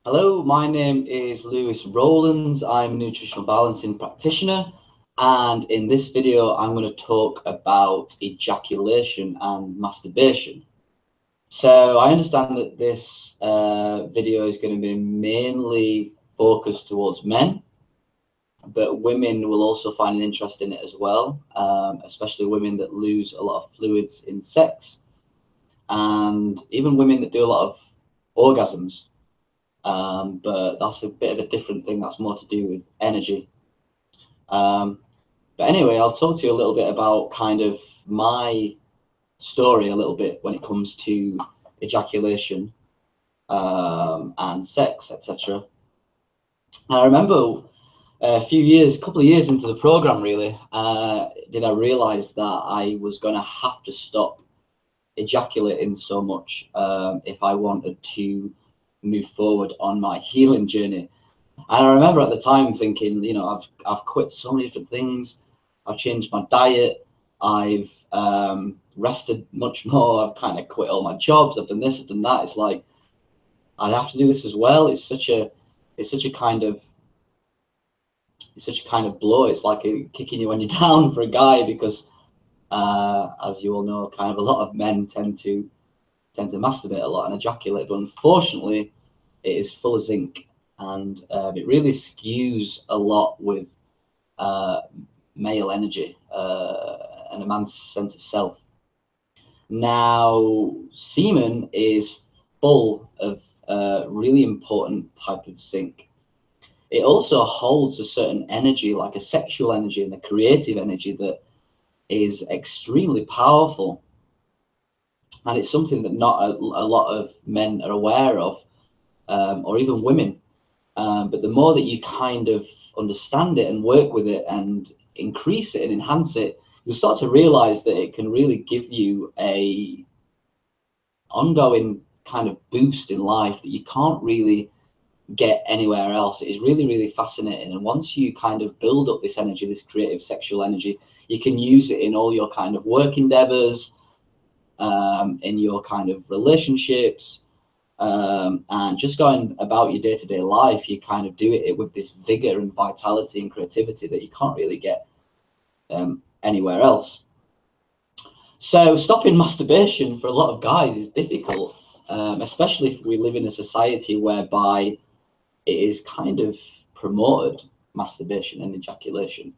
Hello, my name is Rowlands. I'm a nutritional balancing practitioner, and in this video, I'm going to talk about ejaculation and masturbation. So I understand that this video is going to be mainly focused towards men, but women will also find an interest in it as well, especially women that lose a lot of fluids in sex, and even women that do a lot of orgasms. But that's a bit of a different thing. That's more to do with energy. But anyway, I'll talk to you a little bit about kind of my story a little bit when it comes to ejaculation and sex, etc. I remember a couple of years into the program, really, did I realize that I was going to have to stop ejaculating so much if I wanted to move forward on my healing journey. And I remember at the time thinking, I've quit so many different things. I've changed my diet. I've rested much more. I've kind of quit all my jobs. I've done this. I've done that. It's like I'd have to do this as well. It's such a kind of blow. It's like kicking you when you're down for a guy, because as you all know, kind of a lot of men tend to masturbate a lot and ejaculate, but unfortunately, it is full of zinc, and it really skews a lot with male energy and a man's sense of self. Now, semen is full of really important type of zinc. It also holds a certain energy, like a sexual energy and a creative energy, that is extremely powerful. And it's something that not a lot of men are aware of, or even women. But the more that you kind of understand it and work with it and increase it and enhance it, you'll start to realize that it can really give you a ongoing kind of boost in life that you can't really get anywhere else. It is really, really fascinating. And once you kind of build up this energy, this creative sexual energy, you can use it in all your kind of work endeavors, in your kind of relationships, and just going about your day-to-day life. You kind of do it with this vigor and vitality and creativity that you can't really get anywhere else. So stopping masturbation for a lot of guys is difficult, especially if we live in a society whereby it is kind of promoted, masturbation and ejaculation.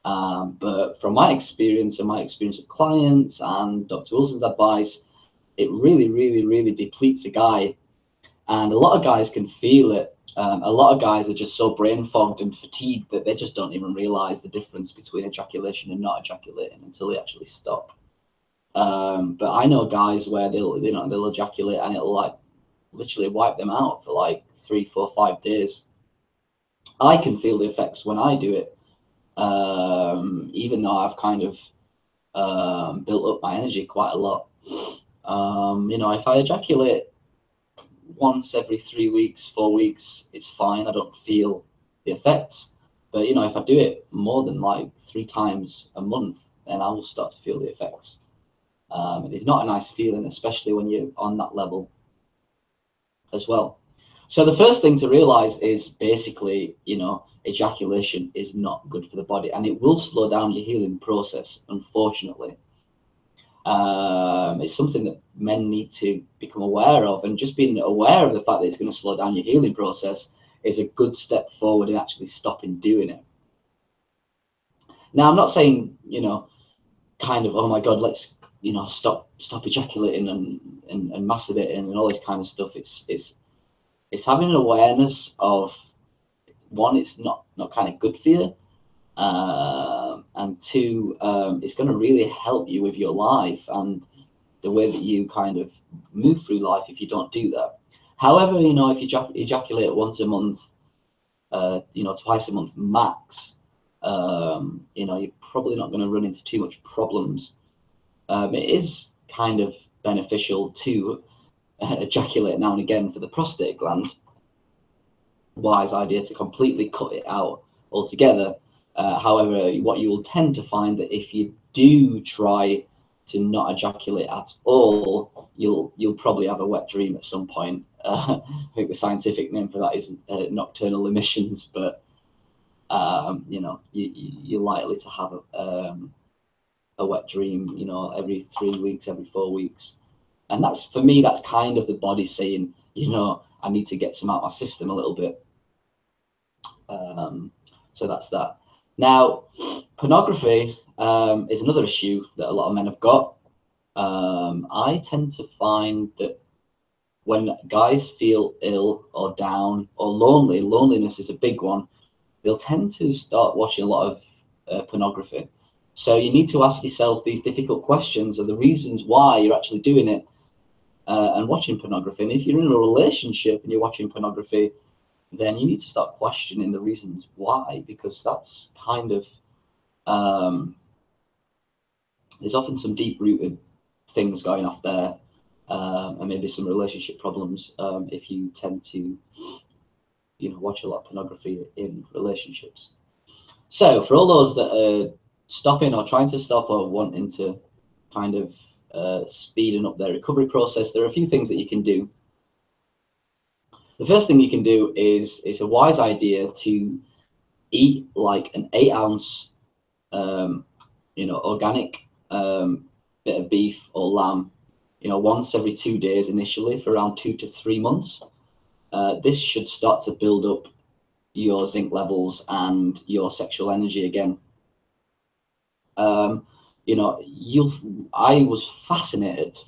But from my experience and my experience of clients and Dr. Wilson's advice, it really, really, really depletes a guy. And a lot of guys can feel it. A lot of guys are just so brain fogged and fatigued that they just don't even realize the difference between ejaculation and not ejaculating until they actually stop. But I know guys where they'll ejaculate and it'll like literally wipe them out for like 3, 4, 5 days. I can feel the effects when I do it, even though I've kind of built up my energy quite a lot. If I ejaculate once every 3 weeks, 4 weeks, it's fine. I don't feel the effects. But if I do it more than like 3 times a month, then I will start to feel the effects. It's not a nice feeling, especially when you're on that level as well. So the first thing to realize is basically, ejaculation is not good for the body, and it will slow down your healing process, unfortunately. It's something that men need to become aware of, and just being aware of the fact that it's going to slow down your healing process is a good step forward in actually stopping doing it. Now, I'm not saying, kind of, oh my God, let's, stop ejaculating and masturbating and all this kind of stuff. It's having an awareness of, one, it's not kind of good for you, and 2, it's going to really help you with your life and the way that you kind of move through life if you don't do that. However, if you ejaculate once a month, twice a month max, you're probably not going to run into too much problems. It is kind of beneficial to ejaculate now and again for the prostate gland. Wise idea to completely cut it out altogether. However, what you will tend to find that if you do try to not ejaculate at all, you'll probably have a wet dream at some point. I think the scientific name for that is nocturnal emissions, but you know, you're likely to have a wet dream, you know, every 3 weeks, every 4 weeks. And that's, for me, that's kind of the body saying, you know, I need to get some out of my system a little bit. So that's that. Now, pornography is another issue that a lot of men have got. I tend to find that when guys feel ill or down or lonely, loneliness is a big one, they'll tend to start watching a lot of pornography. So you need to ask yourself these difficult questions of the reasons why you're actually doing it and watching pornography. And if you're in a relationship and you're watching pornography, then you need to start questioning the reasons why, because that's kind of, there's often some deep-rooted things going off there, and maybe some relationship problems if you tend to, you know, watch a lot of pornography in relationships. So for all those that are stopping or trying to stop or wanting to kind of speeding up their recovery process, there are a few things that you can do. The first thing you can do is, it's a wise idea to eat like an 8-ounce, you know, organic bit of beef or lamb, you know, once every 2 days initially for around 2 to 3 months. This should start to build up your zinc levels and your sexual energy again. You know, I was fascinated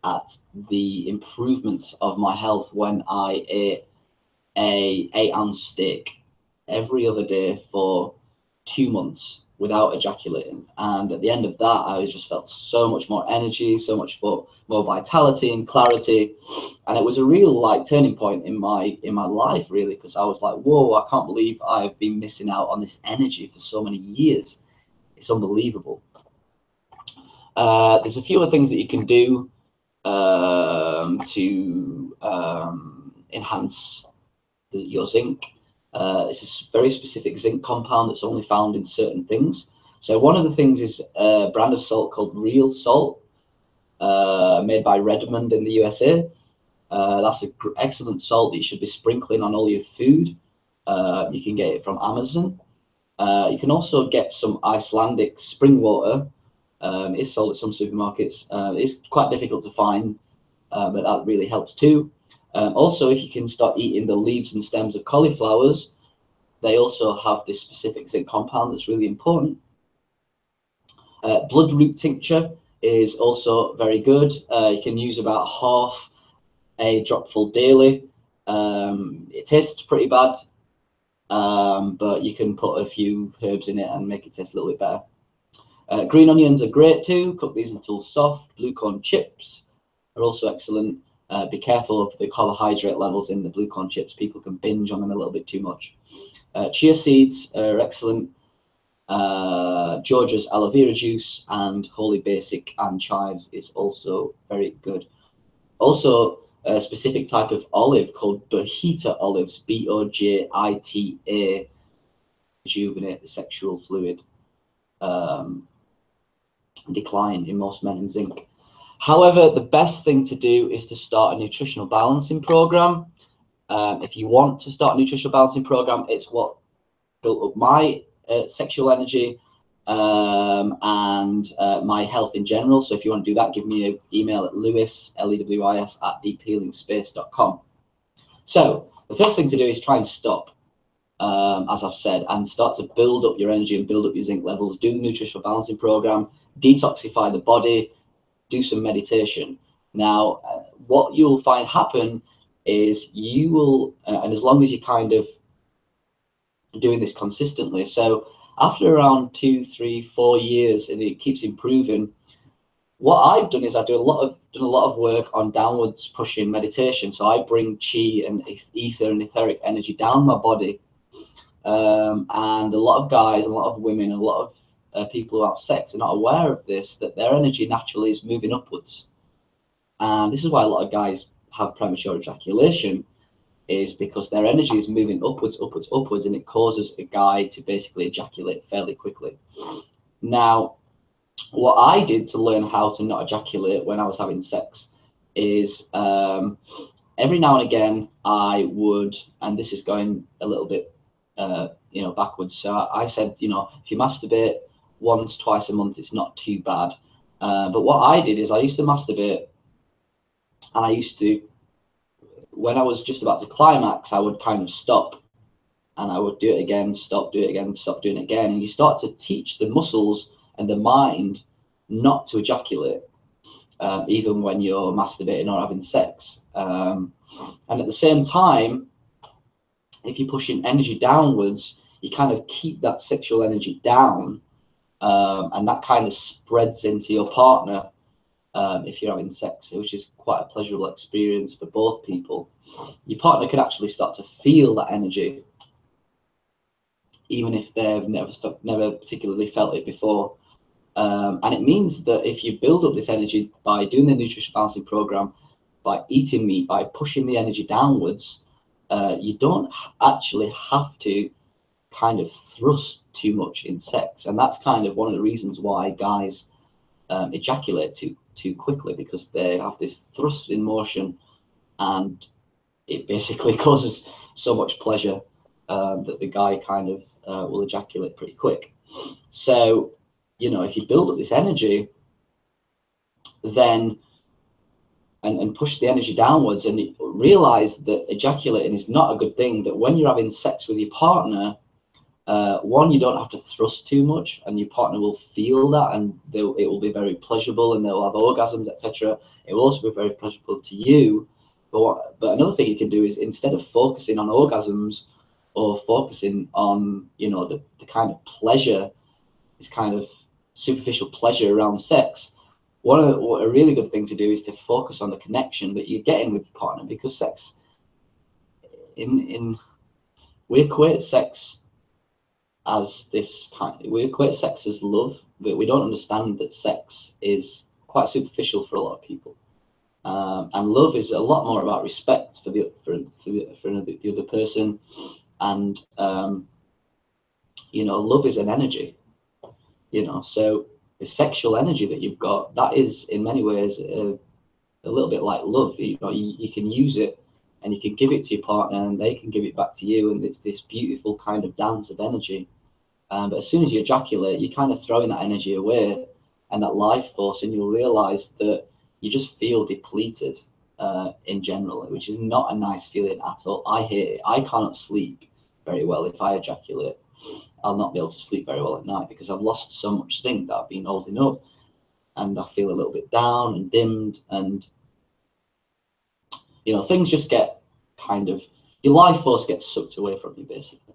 at the improvements of my health when I ate a 8-ounce steak every other day for 2 months without ejaculating, and at the end of that I just felt so much more energy, so much more vitality and clarity, and it was a real like turning point in my life, really, because I was like, whoa, I can't believe I've been missing out on this energy for so many years. It's unbelievable. There's a few other things that you can do to enhance your zinc. It's a very specific zinc compound that's only found in certain things. So one of the things is a brand of salt called Real Salt, made by Redmond in the USA. That's an excellent salt that you should be sprinkling on all your food. You can get it from Amazon. You can also get some Icelandic spring water. It's sold at some supermarkets. It's quite difficult to find, but that really helps too. Also, if you can start eating the leaves and stems of cauliflowers, they also have this specific zinc compound that's really important. Bloodroot tincture is also very good. You can use about half a dropful daily. It tastes pretty bad, but you can put a few herbs in it and make it taste a little bit better. Green onions are great too. Cook these until soft. Blue corn chips are also excellent. Be careful of the carbohydrate levels in the blue corn chips. People can binge on them a little bit too much. Chia seeds are excellent. Georgia's aloe vera juice and Holy Basic and chives is also very good. Also, a specific type of olive called Bojita olives, Bojita, rejuvenate the sexual fluid decline in most men in zinc. However, the best thing to do is to start a nutritional balancing program. If you want to start a nutritional balancing program, it's what built up my sexual energy and my health in general. So if you want to do that, give me an email at lewis, Lewis, at deephealingspace.com. So the first thing to do is try and stop, as I've said, and start to build up your energy and build up your zinc levels. Do the nutritional balancing program, detoxify the body, do some meditation. Now, what you'll find happen is you will, and as long as you kind of doing this consistently, so after around 2, 3, 4 years, and it keeps improving, what I've done is I done a lot of work on downwards pushing meditation. So I bring chi and ether and etheric energy down my body, and a lot of guys, a lot of women, a lot of people who have sex are not aware of this, that their energy naturally is moving upwards. And this is why a lot of guys have premature ejaculation, is because their energy is moving upwards, upwards, upwards, and it causes a guy to basically ejaculate fairly quickly. Now, what I did to learn how to not ejaculate when I was having sex is every now and again I would, and this is going a little bit backwards. So I said, if you masturbate once, twice a month, it's not too bad. But what I did is I used to masturbate, and I used to, when I was just about to climax, I would kind of stop, and I would do it again, stop, do it again, stop doing it again. And you start to teach the muscles and the mind not to ejaculate, even when you're masturbating or having sex. And at the same time, if you're pushing energy downwards, you kind of keep that sexual energy down, and that kind of spreads into your partner if you're having sex, which is quite a pleasurable experience for both people. Your partner can actually start to feel that energy, even if they've never particularly felt it before. And it means that if you build up this energy by doing the nutrition balancing program, by eating meat, by pushing the energy downwards, you don't actually have to kind of thrust too much in sex. And that's kind of one of the reasons why guys ejaculate too quickly, because they have this thrust in motion, and it basically causes so much pleasure that the guy kind of will ejaculate pretty quick. So, if you build up this energy, then and push the energy downwards, and realize that ejaculating is not a good thing, that when you're having sex with your partner, one, you don't have to thrust too much, and your partner will feel that, and it will be very pleasurable, and they'll have orgasms, etc. It will also be very pleasurable to you. But another thing you can do is, instead of focusing on orgasms or focusing on the kind of pleasure, this kind of superficial pleasure around sex, a really good thing to do is to focus on the connection that you're getting with your partner, because sex, we equate sex as love, but we don't understand that sex is quite superficial for a lot of people. And love is a lot more about respect for the other person, and love is an energy. So the sexual energy that you've got, that is in many ways a little bit like love. You can use it, and you can give it to your partner, and they can give it back to you, and it's this beautiful kind of dance of energy. But as soon as you ejaculate, you're kind of throwing that energy away and that life force, and you'll realize that you just feel depleted in general, which is not a nice feeling at all. I hate it. I cannot sleep very well if I ejaculate. I'll not be able to sleep very well at night, because I've lost so much zinc that I've been holding up, and I feel a little bit down and dimmed, and things just get kind of, your life force gets sucked away from you, basically.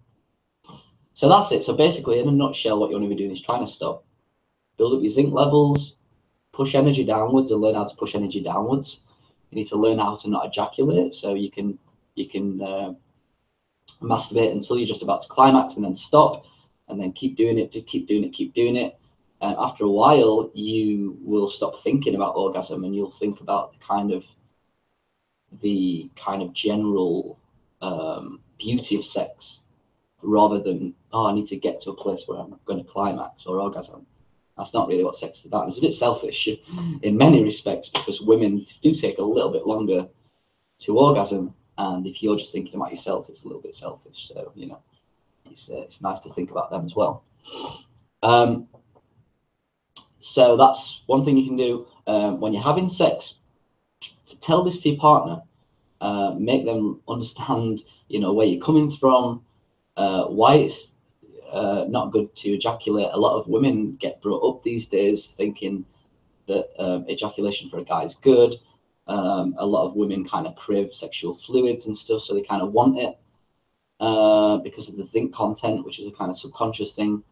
So that's it. So basically, in a nutshell, what you want to be doing is trying to stop, build up your zinc levels, push energy downwards, and learn how to push energy downwards. You need to learn how to not ejaculate, so you can masturbate until you're just about to climax, and then stop, and then keep doing it, keep doing it. And after a while, you will stop thinking about orgasm, and you'll think about the kind of general beauty of sex, rather than, I need to get to a place where I'm going to climax or orgasm. That's not really what sex is about. It's a bit selfish in many respects, because women do take a little bit longer to orgasm, and if you're just thinking about yourself, it's a little bit selfish. So it's nice to think about them as well. So that's one thing you can do when you're having sex. To tell this to your partner, make them understand, where you're coming from, why it's not good to ejaculate. A lot of women get brought up these days thinking that ejaculation for a guy is good. A lot of women kind of crave sexual fluids and stuff, so they kind of want it because of the zinc content, which is a kind of subconscious thing.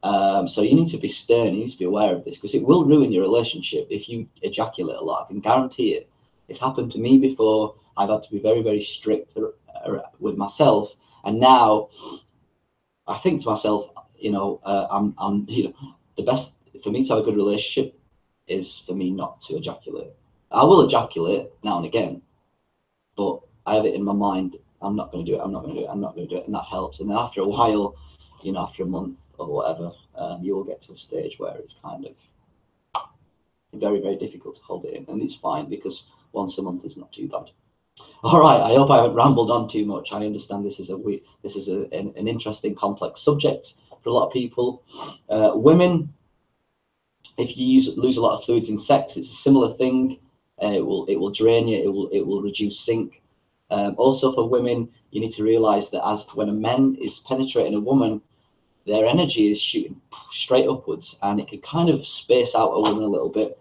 So you need to be stern, you need to be aware of this, because it will ruin your relationship if you ejaculate a lot. I can guarantee it. It's happened to me before. I've had to be very, very strict with myself, and now I think to myself, I'm the best for me to have a good relationship is for me not to ejaculate. I will ejaculate now and again, but I have it in my mind, I'm not going to do it, I'm not going to do it, I'm not going to do it, and that helps. And then after a while, after a month or whatever, you will get to a stage where it's kind of, very, very difficult to hold it in, and it's fine because once a month is not too bad. All right, I hope I haven't rambled on too much. I understand this is an interesting, complex subject for a lot of people. Women, if you lose a lot of fluids in sex, it's a similar thing. It will drain you. It will reduce sync. Also for women, you need to realize that when a man is penetrating a woman, their energy is shooting straight upwards, and it can kind of space out a woman a little bit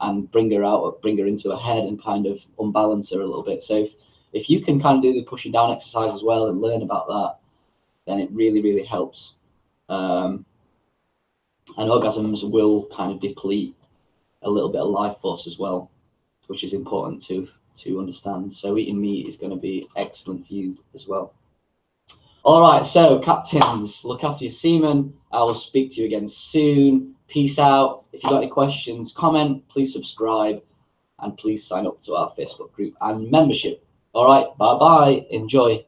and bring her into a head and kind of unbalance her a little bit. So if you can kind of do the pushing down exercise as well and learn about that, then it really, really helps. And orgasms will kind of deplete a little bit of life force as well, which is important to understand. So eating meat is going to be excellent for you as well. All right, so captains, look after your semen. I will speak to you again soon. Peace out. If you've got any questions, comment, please subscribe, and please sign up to our Facebook group and membership. All right, bye-bye. Enjoy.